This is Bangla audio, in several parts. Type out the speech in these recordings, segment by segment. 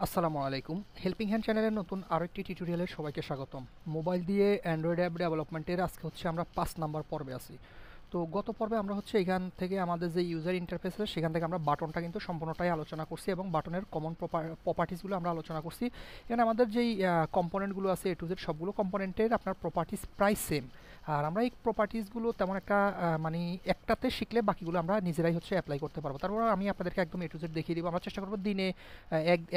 আসসালামু আলাইকুম। হেল্পিং হ্যান্ড চ্যানেলের নতুন আরও একটি টিউটোরিয়ালে সবাইকে স্বাগতম। মোবাইল দিয়ে অ্যান্ড্রয়েড অ্যাপ ডেভেলপমেন্টের আজকে হচ্ছে আমরা ৫ নাম্বার পর্বে আছি। তো গত পর্বে আমরা হচ্ছে এখান থেকে আমাদের যে ইউজার ইন্টারফেস আছে সেখান থেকে আমরা বাটনটা কিন্তু সম্পূর্ণটাই আলোচনা করছি এবং বাটনের কমন প্রপার্টিসগুলো আমরা আলোচনা করছি। এখানে আমাদের যেই কম্পোনেন্টগুলো আছে এ টু জেড সবগুলো কম্পোনেন্টের আপনার প্রপার্টিস প্রায় সেম। আর আমরা এই প্রপার্টিসগুলো তেমন একটা মানে একটাতে শিখলে বাকিগুলো আমরা নিজেরাই হচ্ছে অ্যাপ্লাই করতে পারবো। তারপর আমি আপনাদেরকে একদম এ টু জেড দেখিয়ে দিব। আমরা চেষ্টা করবো দিনে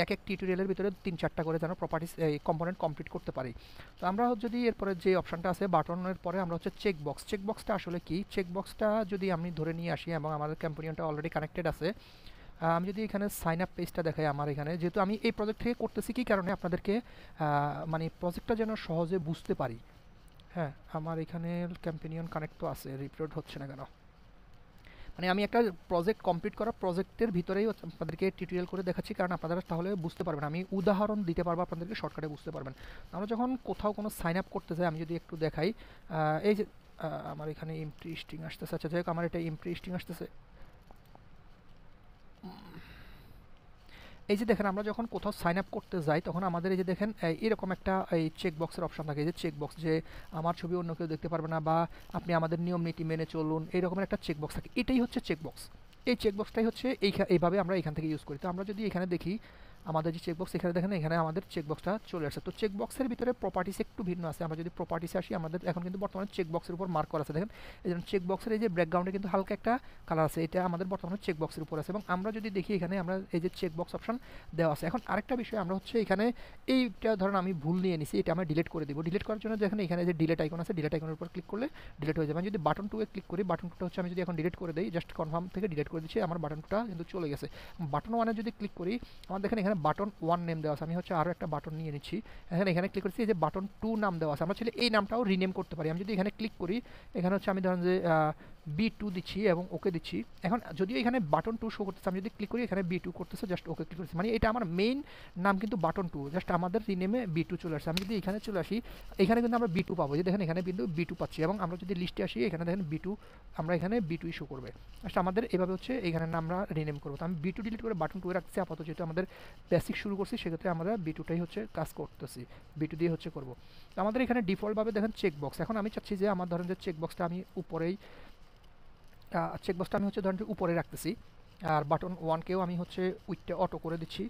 এক টিউটোরিয়ালের ভিতরে ৩-৪টা করে যেন প্রপার্টিস এই কম্পোনেন্ট কমপ্লিট করতে পারি। তো আমরা যদি এরপরে যে অপশনটা আছে বাটনের পরে আমরা হচ্ছে চেকবক্সটা আসলে কি, চেকবক্সটা যদি আমি ধরে নিয়ে আসি এবং আমাদের ক্যাম্পেনিয়নটা অলরেডি কানেক্টেড আছে। আমি যদি এখানে সাইন আপ পেজটা দেখাই, আমার এখানে যেহেতু আমি এই প্রজেক্ট থেকে করতেছি কি কারণে আপনাদেরকে মানে প্রজেক্টটা যেন সহজে বুঝতে পারি। হ্যাঁ, আমার এখানে ক্যাম্পেনিয়ন কানেক্ট তো আছে, রিপ্লোড হচ্ছে না কেন? মানে আমি একটা প্রজেক্ট কমপ্লিট করা প্রজেক্টের ভিতরেই আপনাদেরকে টিউটোরিয়াল করে দেখাচ্ছি, কারণ আপনারা তাহলে বুঝতে পারবেন, আমি উদাহরণ দিতে পারবো আপনাদেরকে, শর্টকাটে বুঝতে পারবেন। আমরা যখন কোথাও কোনো সাইন আপ করতে চাই, আমি যদি একটু দেখাই, এই যে আমার এখানে এমটি স্ট্রিং আসতেছে। আচ্ছা যাই হোক, আমার এটা এমটি স্ট্রিং আসতেছে। এই যে দেখেন, আমরা যখন কোথাও সাইন আপ করতে যাই তখন আমাদের এই যে দেখেন এরকম একটা এই চেক বক্সের অপশন থাকে, এই যে চেক বক্স, যে আমার ছবি অন্য কেউ দেখতে পারবে না বা আপনি আমাদের নিয়ম নীতি মেনে চলুন, এইরকমের একটা চেক বক্স থাকে। এটাই হচ্ছে চেক বক্স। এই চেক বক্সটাই হচ্ছে এইভাবে আমরা এখান থেকে ইউজ করি। তো আমরা যদি এখানে দেখি আমাদের যে চেকবক্স, এখানে দেখেন এখানে আমাদের চেকবক্সটা চলে আসছে। তো চেকবক্সের ভিতরে প্রপার্টিস একটু ভিন্ন আছে। আমরা যদি প্রপার্টিসে আসি, আমাদের এখন কিন্তু বর্তমানে চেকবক্সের উপর মার্ক করা আছে। দেখেন এই জন্য চেকবক্সের এই যে ব্যাকগ্রাউন্ডে কিন্তু হালকা একটা কালার আছে, এটা আমাদের বর্তমানে চেকবক্সের উপর আছে। এবং আমরা যদি দেখি এখানে আমরা এই যে চেকবক্স অপশন দেওয়া আছে। এখন আরেকটা বিষয়, আমরা হচ্ছে এখানে এইটা ধরেন আমি ভুল নিয়ে নিছি, এটা আমরা ডিলিট করে দিব। ডিলিট করার জন্য দেখেন এখানে যে ডিলিট আইকন আছে, ডিলিট আইকনের উপর ক্লিক করলে ডিলিট হয়ে যাবে। আমি যদি বাটন 2 এ ক্লিক করি, বাটন 2টা হচ্ছে আমি যদি এখন ডিলিট করে দেই, জাস্ট কনফার্ম থেকে ডিলিট করে দিচ্ছি, আমার বাটন 2টা কিন্তু চলে গেছে। বাটন 1 এ যদি ক্লিক করি, আমার দেখেন এখানে বাটন 1 নেম দেওয়া আছে। আমি হচ্ছে আরও একটা বাটন নিয়ে নিচ্ছি, এখানে ক্লিক করছি, এই যে বাটন 2 নাম দেওয়া আছে। আমরা চাইলে এই নামটাও রিনেম করতে পারি। আমি যদি এখানে ক্লিক করি, এখানে হচ্ছে আমি ধরেন যে B2 দিচ্ছি এবং ওকে দিচ্ছি। এখন যদিও এখানে বাটন 2 শো করতেছে, আমি যদি ক্লিক করি এখানে B2 করতেছে, জাস্ট ওকে ক্লিক করতেছি। মানে এটা আমার মেইন নাম কিন্তু বাটন 2, জাস্ট আমাদের রিনেমে B2 চলে আসছে। আমি যদি এখানে চলে আসি, এখানে কিন্তু আমরা B2 পাবো, যে দেখেন এখানে কিন্তু B2 পাচ্ছি। এবং আমরা যদি লিস্টে আসি, এখানে দেখেন B2, আমরা এখানে B2 শো করবে। জাস্ট আমাদের এভাবে হচ্ছে এখানে আমরা রিনেম করবো। তো আমি B2 ডিলিট করে বাটন 2 রাখছি আপাতত, যেহেতু আমাদের বেসিক শুরু করছি সেক্ষেত্রে আমরা B2টাই হচ্ছে কাজ করতেছি, B2 দিয়ে হচ্ছে করবো। তো আমাদের এখানে ডিফল্টভাবে দেখেন চেক বক্স। এখন আমি চাচ্ছি যে আমার ধরেন যে চেক বক্সটা আমি উপরেই, চেকবক্সটা আমি হচ্ছে ধরেন উপরে রাখতেছি, আর বাটন 1কেও আমি হচ্ছে উইথটা অটো করে দিচ্ছি।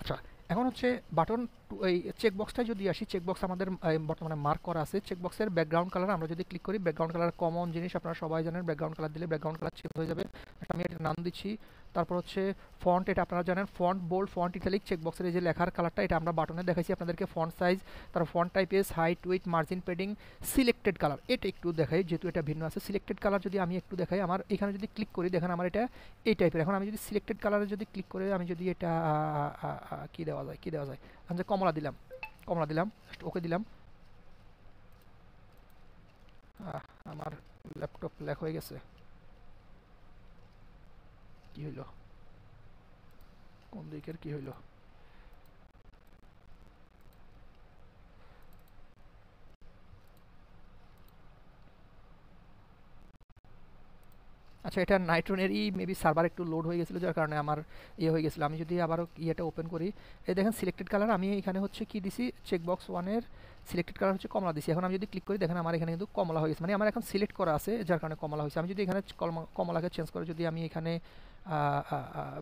আচ্ছা, এখন হচ্ছে বাটন এই চেকবক্সটায় যদি আসি, চেকবক্স আমাদের বর্তমানে মার্ক করা আছে। চেকবক্সের ব্যাকগ্রাউন্ড কালার আমরা যদি ক্লিক করি, ব্যাকগ্রাউন্ড কালার কমন জিনিস, আপনারা সবাই জানেন ব্যাকগ্রাউন্ড কালার দিলে ব্যাকগ্রাউন্ড কালার চেঞ্জ হয়ে যাবে। আমি এটা নাম দিচ্ছি। তারপর হচ্ছে ফন্ট, এটা আপনারা জানেন ফন্ট বোল্ড, ফন্ট ইটালিক। চেকবক্সের এই যে লেখার কালারটা, এটা আমরা বাটনে দেখাইছি আপনাদেরকে। ফন্ট সাইজ, তারপর font typefaces, height, width, margin, padding, selected colour, এটা একটু দেখাই যেহেতু এটা ভিন্ন আছে। সিলেক্টেড কালার যদি আমি একটু দেখাই, আমার এখানে যদি ক্লিক করি, দেখেন আমার এটা এই টাইপের। এখন আমি যদি সিলেক্টেড কালারে যদি ক্লিক করে আমি যদি এটা কী দেওয়া যায়, কী দেওয়া যায়, আমি যে কমলা দিলাম, কমলা দিলাম, জাস্ট ওকে দিলাম। আমার ল্যাপটপ ল্যাক হয়ে গেছে, কি হইলো, কোন দিকের কি হইলো? আচ্ছা, এটা নাইট্রোনেরই মেবি সার্ভার একটু লোড হয়ে গেছিলো, যার কারণে আমার ইয়ে হয়ে গেছিলো। আমি যদি আবারও ইয়েটা ওপেন করি, এই দেখেন সিলেক্টেড কালার, আমি এখানে হচ্ছে কি দিছি, চেকবক্স 1-এর সিলেক্টেড কালার হচ্ছে কমলা দিছি। এখন আমি যদি ক্লিক করি, দেখেন আমার এখানে কিন্তু কমলা হয়ে গেছে, মানে আমার এখন সিলেক্ট করা আছে যার কারণে কমলা হয়েছে। আমি যদি এখানে কমলাকে চেঞ্জ করে যদি আমি এখানে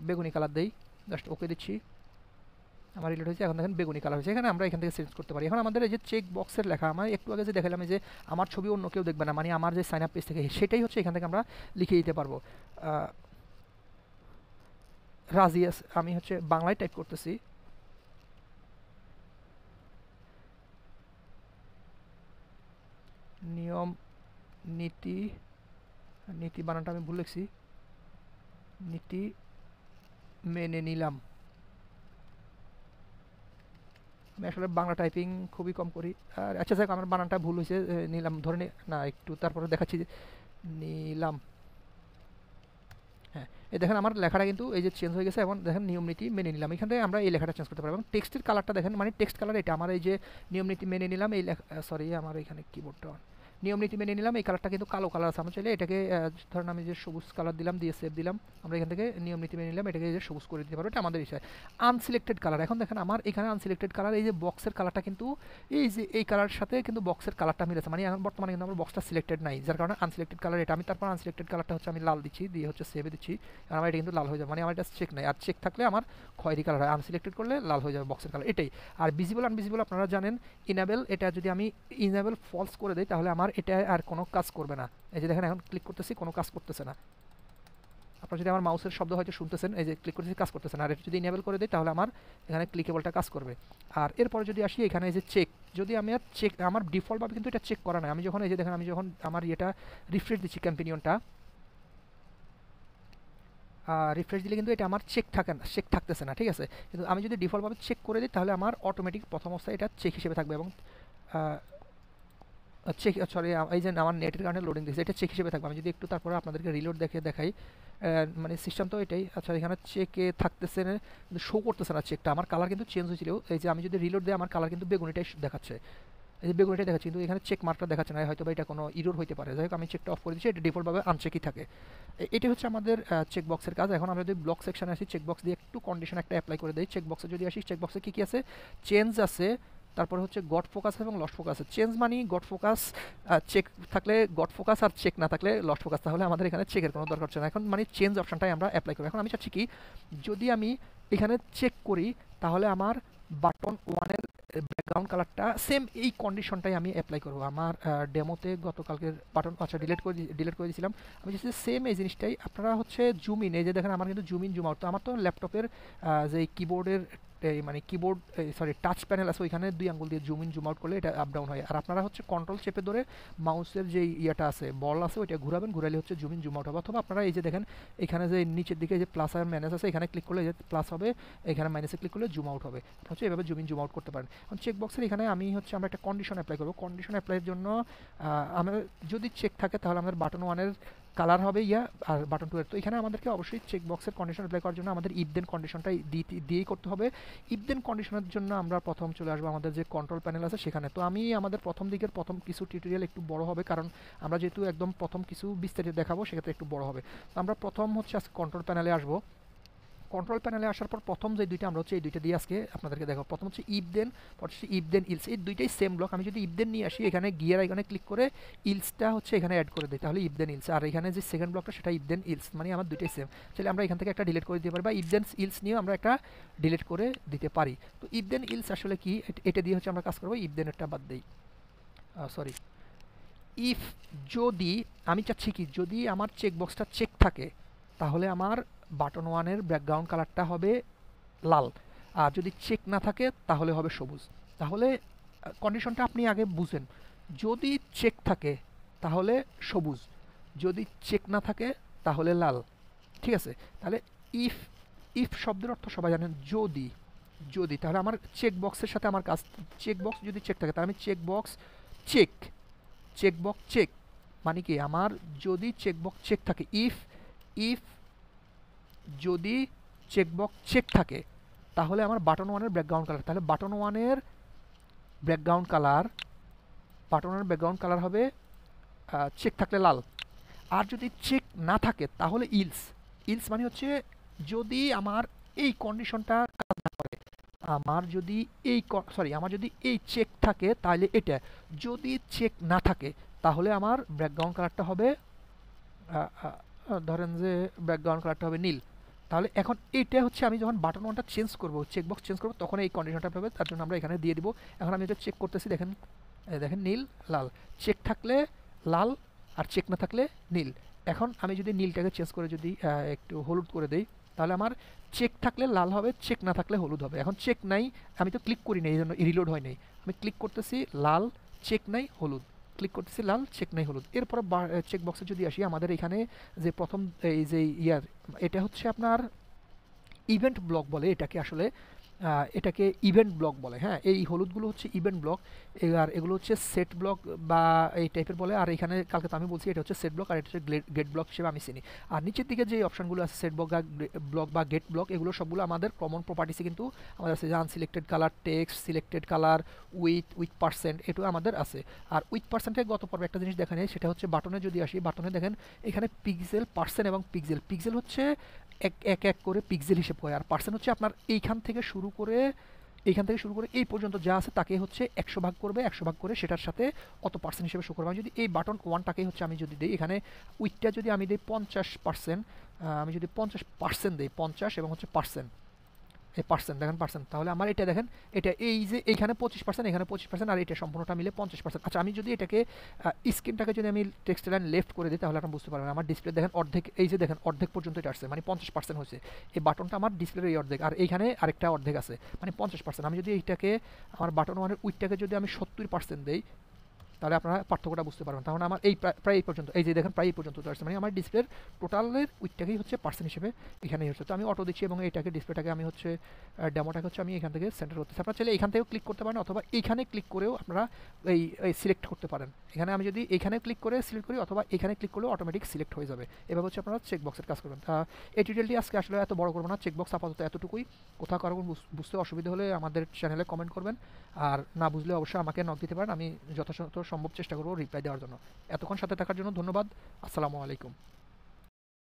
বেগুনি কালার দিই, জাস্ট ওকে দিচ্ছি, আমার রিলেট হয়েছে। এখন দেখেন বেগুনি কালার হয়েছে। এখানে আমরা এখান থেকে চেঞ্জ করতে পারি। এখন আমাদের এই যে চেক বক্সের লেখা, আমার একটু আগে যে দেখালাম যে আমার ছবি অন্য কেউ দেখবে না, মানে আমার যে সাইন আপ পেজ থেকে, সেটাই হচ্ছে এখান থেকে আমরা লিখে দিতে পারবো। রাজিয়াস, আমি হচ্ছে বাংলায় টাইপ করতেছি, নিয়ম নীতি, নীতি বানানটা আমি ভুল লিখছি, নীতি মেনে নিলাম। আমি আসলে বাংলা টাইপিং খুবই কম করি। আর আচ্ছা যাক, আমার বানানটা ভুল হয়েছে, নিলাম ধরে না একটু, তারপরে দেখাচ্ছি যে নিলাম। হ্যাঁ, এই দেখেন আমার লেখাটা কিন্তু এই যে চেঞ্জ হয়ে গেছে, এবং দেখেন নিয়ম নীতি মেনে নিলাম। এখান থেকে আমরা এই লেখাটা চেঞ্জ করতে পারবো। এবং টেক্সটের কালারটা দেখেন, মানে টেক্সট কালার এটা আমার এই যে নিয়ম নীতি মেনে নিলাম এই লেখা, সরি আমার এখানে কিবোর্ডটা নিয়ম নীতি মেনে নিলাম। এই কালারটা কিন্তু কালো কালার আছে, আমরা চাইলে এটাকে ধরেন আমি যে সবুজ কালার দিলাম, দিয়ে সেভ দিলাম, আমরা এখান থেকে নিয়ম নীতি মেনে নিলাম, এটাকে যে সবুজ করে দিতে পারবো, এটা আমাদের ইচ্ছা। আনসিলেক্টেড কালার, এখন দেখেন আমার এখানে আনসিলেক্টেড কালার, এই যে বক্সের কালারটা কিন্তু এই যে এই কালারের সাথে কিন্তু বক্সের কালারটা মিলেছে, মানে এখন বর্তমানে কিন্তু আমার বক্সটা সিলেক্টেড নাই, যার কারণে আনসিলেক্টেড কালার এটা। আমি তারপর আনসিলেক্টেড কালারটা হচ্ছে আমি লাল দিচ্ছি, দিয়ে হচ্ছে সেভে দিচ্ছি, কারণ আমার এটা কিন্তু লাল হয়ে যাবে, মানে আমার এটা চেক নাই। আর চেক থাকলে আমার খয়েরি কালার হয়, আনসিলেক্টেড করলে লাল হয়ে যাবে বক্সের কালার, এটাই। আর ভিজিবল আনভিজিবল আপনারা জানেন। ইনেবল, এটা যদি আমি ইনেবল ফলস করে দিই তাহলে আমার এটা আর কোনো কাজ করবে না। এই যে দেখেন এখন ক্লিক করতেছি, কোনো কাজ করতেছে না। আপনারা যদি আমার মাউসের শব্দ হয়তো শুনতেছেন, এই যে ক্লিক করতেছি, কাজ করতেছে না। আর এটা যদি ইনেবল করে দিই তাহলে আমার এখানে ক্লিকেবলটা কাজ করবে। আর এরপরে যদি আসি এখানে এই যে চেক, যদি আমি আর চেক, আমার ডিফল্টভাবে কিন্তু এটা চেক করা নাই। আমি যখন এই যে দেখেন আমি যখন আমার এটা রিফ্রেশ দিচ্ছি ক্যাম্পিনিয়নটা, রিফ্রেশ দিলে কিন্তু এটা আমার চেক থাকে না, চেক থাকতেছে না, ঠিক আছে। কিন্তু আমি যদি ডিফল্টভাবে চেক করে দিই তাহলে আমার অটোমেটিক প্রথম অবস্থায় এটা চেক হিসেবে থাকবে, এবং চেক, সরি এই যে আমার নেটের কারণে লোডিং দিয়েছে, এটা চেক হিসেবে থাকবে। আমি যদি একটু তারপরে আপনাদেরকে রিলোড দেখাই, মানে সিস্টেম তো এটাই। আচ্ছা এখানে চেকে থাকতেছে না, কিন্তু শো করতেছে না চেকটা, আমার কালার কিন্তু চেঞ্জ হয়েছিল। এই যে আমি যদি রিলোড দিই আমার কালার কিন্তু বেগুনিটাই দেখাচ্ছে, এই যে বেগুনিটাই দেখাচ্ছে, কিন্তু এখানে চেক মার্কটা দেখাচ্ছে না, হয়তো বা এটা কোনো ইরোর হইতে পারে। যাই হোক আমি চেকটা অফ করে দিচ্ছি, এটা ডিফল্টভাবে আনচেকই থাকে। এটা হচ্ছে আমাদের চেক বক্সের কাজ। এখন আমরা যদি ব্লক সেকশনে আসি, চেক বক্স দিয়ে একটু কন্ডিশন একটা অ্যাপ্লাই করে দিই। চেক বক্সে যদি আসি, চেক বক্সে কী কী আছে, চেঞ্জ আছে, তারপর হচ্ছে গট ফোকাস এবং লস্ট ফোকাস আছে। চেঞ্জ মানে গট ফোকাস, চেক থাকলে গট ফোকাস, আর চেক না থাকলে লস্ট ফোকাস, তাহলে আমাদের এখানে চেকের কোনো দরকার হচ্ছে না। এখন মানে চেঞ্জ অপশনটাই আমরা অ্যাপ্লাই করি। এখন আমি চাচ্ছি কি, যদি আমি এখানে চেক করি তাহলে আমার বাটন ওয়ানের ব্যাকগ্রাউন্ড কালারটা সেম এই কন্ডিশনটাই আমি অ্যাপ্লাই করবো। আমার ডেমোতে গতকালকের বাটন, আচ্ছা ডিলিট করে দিয়েছিলাম, আমি চাচ্ছি সেম এই জিনিসটাই। আপনারা হচ্ছে জুম ইন, এই যে দেখেন আমার কিন্তু জুম ইন জুম আউট, তো আমার তো ল্যাপটপের যে কিবোর্ডের মানে কিবোর্ড, সরি টাচ প্যানেল আছে, ওইখানে 2 আঙ্গুল দিয়ে জুম ইন জুম আউট করলে এটা আপ ডাউন হয়। আর আপনারা হচ্ছে কন্ট্রোল চেপে ধরে মাউসের যে ইয়েটা আছে, বল আছে, ওইটা ঘুরাবেন, ঘুরালে হচ্ছে জুম ইন জুম আউট হবে। অথবা আপনারা এই যে দেখেন এখানে যে নিচের দিকে যে প্লাস আর মাইনাস আছে, এখানে ক্লিক করলে যে প্লাস হবে, এখানে মাইনাসে ক্লিক করলে জুম আউট হবে। হচ্ছে এভাবে জুম ইন জুম আউট করতে পারেন। এখন চেক বক্সের এখানে আমরা একটা কন্ডিশন অ্যাপ্লাই করবো। কন্ডিশন অ্যাপ্লাইয়ের জন্য আমাদের যদি চেক থাকে তাহলে আমাদের বাটন ওয়ানের কালার হবে ইয়া, আর বাটন 2 এর, তো এখানে আমাদেরকে অবশ্যই চেক বক্সের কন্ডিশন অ্যাপ্লাই করার জন্য আমাদের ইফ দেন কন্ডিশনটাই দিয়েই করতে হবে। ইফ দেন কন্ডিশনের জন্য আমরা প্রথম চলে আসবো আমাদের যে কন্ট্রোল প্যানেল আছে সেখানে। তো আমি আমাদের প্রথম কিছু টিউটোরিয়াল একটু বড় হবে, কারণ আমরা যেহেতু একদম প্রথম কিছু বিস্তারিত দেখাবো, সেক্ষেত্রে একটু বড় হবে। তো আমরা প্রথম হচ্ছে আজকে কন্ট্রোল প্যানেলে আসবো। কন্ট্রোল প্যানেলে আসার পর প্রথম যে দুইটা আমরা হচ্ছে এই দুইটা দিয়ে আজকে আপনাদেরকে দেখাবো। প্রথম হচ্ছে ইফ দেন, পর হচ্ছে ইফ দেন ইলস, এই দুইটাই সেম ব্লক। আমি যদি ইফ দেন নিয়ে আসি, এখানে গিয়ার আইকনে ক্লিক করে ইলসটা হচ্ছে এখানে অ্যাড করে দিই, তাহলে ইফ দেন ইলস। আর এখানে যে সেকেন্ড ব্লকটা সেটা ইফ দেন ইলস, মানে আমার দুইটাই সেম। তাহলে আমরা এখান থেকে একটা ডিলিট করে দিতে পারি, বা ইফ দেন ইলস নিয়েও আমরা একটা ডিলিট করে দিতে পারি। তো ইফ দেন ইলস আসলে কি, এটা দিয়ে হচ্ছে আমরা কাজ করবো। ইফ দেনেরটা বাদ দিই, সরি, ইফ, যদি আমি চাচ্ছি কি, যদি আমার চেক বক্সটা চেক থাকে তাহলে আমার বাটন ওয়ানের ব্যাকগ্রাউন্ড কালারটা হবে লাল, আর যদি চেক না থাকে তাহলে হবে সবুজ। তাহলে কন্ডিশনটা আপনি আগে বুঝেন, যদি চেক থাকে তাহলে সবুজ, যদি চেক না থাকে তাহলে লাল, ঠিক আছে। তাহলে ইফ, ইফ শব্দের অর্থ সবাই জানেন, যদি, যদি, তাহলে আমার চেক বক্সের সাথে আমার কাজ, চেক বক্স যদি চেক থাকে তাহলে আমি check box check, check box check মানে কি, আমার যদি চেক বক্স চেক থাকে, ইফ, ইফ যদি চেক বক্স চেক থাকে তাহলে আমার বাটন ওয়ানের ব্যাকগ্রাউন্ড কালার, তাহলে বাটন ওয়ানের ব্যাকগ্রাউন্ড কালার, বাটন ওয়ানের ব্যাকগ্রাউন্ড কালার হবে চেক থাকলে লাল। আর যদি চেক না থাকে তাহলে ইলস, ইলস মানে হচ্ছে যদি আমার এই কন্ডিশনটা কাজ না করে, আমার যদি এই আমার যদি এই চেক থাকে তাহলে এটা, যদি চেক না থাকে তাহলে আমার ব্যাকগ্রাউন্ড কালারটা হবে ধরেন যে ব্যাকগ্রাউন্ড কালারটা হবে নীল। তাহলে এখন এইটা হচ্ছে আমি যখন বাটন ওয়ানটা চেঞ্জ করবো, চেকবক্স চেঞ্জ করবো, তখন এই কন্ডিশনটা পাবে, তার জন্য আমরা এখানে দিয়ে দিব। এখন আমি এটা চেক করতেছি, দেখেন দেখেন নীল লাল, চেক থাকলে লাল আর চেক না থাকলে নীল। এখন আমি যদি নীলটাকে চেঞ্জ করে যদি একটু হলুদ করে দেই তাহলে আমার চেক থাকলে লাল হবে, চেক না থাকলে হলুদ হবে। এখন চেক নাই, আমি তো ক্লিক করি নাই, এই জন্য রিলোড হয় নাই। আমি ক্লিক করতেছি লাল, চেক নাই হলুদ, ক্লিক করতেছি লাল, চেক নাই হলুদ। এরপর চেক বক্সে যদি আসি, আমাদের এখানে যে প্রথম এই যে এটা হচ্ছে আপনার ইভেন্ট ব্লক বলে এটাকে আসলে। এটাকে ইভেন্ট ব্লক বলে। হ্যাঁ, এই হলুদগুলো হচ্ছে ইভেন্ট ব্লক, আর এগুলো হচ্ছে সেট ব্লক বা এই টাইপের বলে। আর এখানে কালকে তো আমি বলছি এটা হচ্ছে সেট ব্লক, আর এটা হচ্ছে গেট ব্লক হিসেবে আমি চিনি। আর নিচের দিকে যে অপশনগুলো আছে সেট ব্লক বা গেট ব্লক, এগুলো সবগুলো আমাদের কমন প্রপার্টিসে কিন্তু আমাদের আছে, যে unselected colour, text, selected colour, width percent, এটু আমাদের আছে। আর উইথ পার্সেন্টে গত পর্বে একটা জিনিস দেখা নেই, সেটা হচ্ছে বাটনে যদি আসি, বাটনে দেখেন এখানে পিক্সেল, পার্সেন্ট এবং পিক্সেল। পিক্সেল হচ্ছে এক এক এক করে পিক্সেল হিসেব করে, আর পার্সেন্ট হচ্ছে আপনার এইখান থেকে শুরু করে এই পর্যন্ত যা আছে তাকে হচ্ছে 100 ভাগ করবে, 100 ভাগ করে সেটার সাথে অত পার্সেন্ট হিসেবে শো করবে। আমি যদি এই বাটন ওয়ানটাকে হচ্ছে আমি যদি দিই এখানে উইথটা যদি আমি দিই 50%, আমি যদি 50% দিই, 50 এবং হচ্ছে পার্সেন্ট, এই পার্সেন্ট দেখেন, পার্সেন্ট, তাহলে আমার এটা দেখেন, এটা এই যে এইখানে 25%, এখানে 25%, আর এটা সম্পূর্ণটা মিলে 50%। আচ্ছা, আমি যদি এটাকে স্ক্রিনটাকে যদি আমি টেক্সট লাইন লেফট করে দিই, তাহলে আপনারা বুঝতে পারবেন আমার ডিসপ্লে দেখেন অর্ধেক, এই যে দেখেন অর্ধেক পর্যন্ত এটা আসছে, মানে 50% হয়েছে। এই বাটনটা আমার ডিসপ্লের এই অর্ধেক, আর এইখানে আরেকটা অর্ধেক আছে, মানে 50%। আমি যদি এইটাকে আমার বাটন ওয়ানের উইথটাকে যদি আমি 70% দিই, তাহলে আপনারা পার্থক্যটা বুঝতে পারবেন। তাহলে আমার এই প্রায় এই পর্যন্ত, এই যে দেখেন প্রায় এই পর্যন্ত চলে আসছে, মানে আমার ডিসপ্লের টোটালের উইথটাকেই হচ্ছে পার্সেন্ট হিসেবে এখানেই হচ্ছে। তো আমি অটো দিচ্ছি এবং এইটাকে ডিসপ্লেটাকে আমি হচ্ছে ডেমোটাকে হচ্ছে আমি এখান থেকে সেন্টার করতেছি। আপনারা চাইলে এখান থেকেও ক্লিক করতে পারেন, অথবা এইখানে ক্লিক করেও আপনারা এই সিলেক্ট করতে পারেন। এখানে আমি যদি এইখানে ক্লিক করে সিলেক্ট করি, অথবা এখানে ক্লিক করলেও অটোমেটিক সিলেক্ট হয়ে যাবে। এভাবে হচ্ছে আপনারা চেকবক্সের কাজ করবেন। এই টিউটোরিয়ালটি আজকে আসলে এত বড় করবো না, চেকবক্স আপাতত এতটুকুই। কোথাও কারো বুঝতে অসুবিধা হলে আমাদের চ্যানেলে কমেন্ট করবেন, আর না বুঝলে অবশ্যই আমাকে নক দিতে পারেন, আমি যথাযথ সম্ভব চেষ্টা করবো রিপ্লাই দেওয়ার জন্য। এতক্ষণ সাথে থাকার জন্য ধন্যবাদ। আসসালামু আলাইকুম।